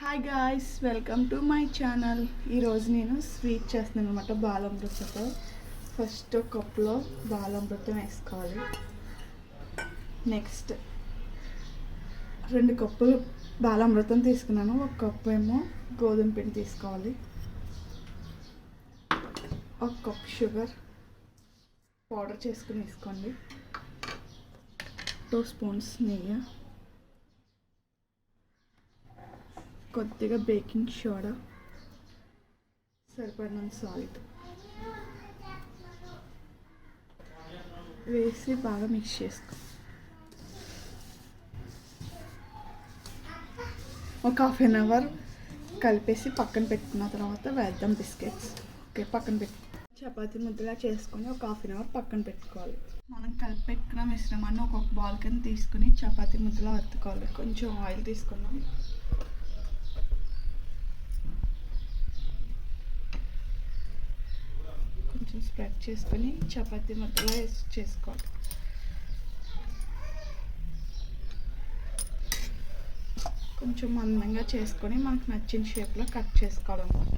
Hi guys, welcome to my channel. ఈరోజు నేను sweet చేస్తున్నాను అనమాట. బాలామృతంతో ఫస్ట్ కప్పులో బాలామృతం వేసుకోవాలి. నెక్స్ట్ 2 కప్పులు బాలామృతం తీసుకున్నాను. 1 కప్పు ఏమో గోధుమ పిండి తీసుకోవాలి. 1 కప్ షుగర్ పౌడర్ చేసుకుని వేసుకోండి. 2 స్పూన్స్ నెయ్యి, కొద్దిగా బేకింగ్ సోడా, సరిపడినంత సాల్ట్ వేసి బాగా మిక్స్ చేసుకో. ఒక ½ కలిపేసి పక్కన పెట్టుకున్న తర్వాత వేద్దాం బిస్కెట్స్. ఓకే, పక్కన పెట్టు. చపాతీ ముద్దలా చేసుకొని ఒక ½ పక్కన పెట్టుకోవాలి. మనం కలిపి పెట్టుకున్న మిశ్రమాన్ని ఒక్కొక్క బాల్ కింద తీసుకుని చపాతీ ముద్దలా అత్తుకోవాలి. కొంచెం ఆయిల్ తీసుకున్నాం. కొంచెం స్ప్రెడ్ చేసుకొని చపాతీ ముద్దలా చేసుకోవాలి. కొంచెం మందంగా చేసుకొని మనకు నచ్చిన షేప్లో కట్ చేసుకోవాలన్నమాట.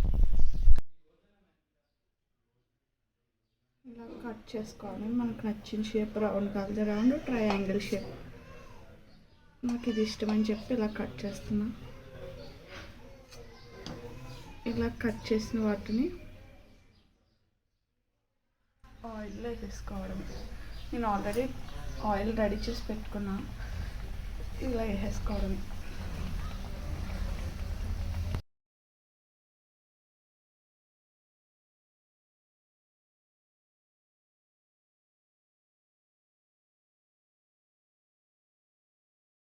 ఇలా కట్ చేసుకోవాలి. మనకు నచ్చిన షేప్ రౌండ్ కాదు, రౌండ్ ట్రయాంగిల్ షేప్. నాకు ఇది ఇష్టమని చెప్పి ఇలా కట్ చేస్తున్నా. ఇలా కట్ చేసిన వాటిని ఆయిల్లో వేసేసుకోవడం. నేను ఆల్రెడీ ఆయిల్ రెడీ చేసి పెట్టుకున్నాను. ఇలా వేసేసుకోవడం.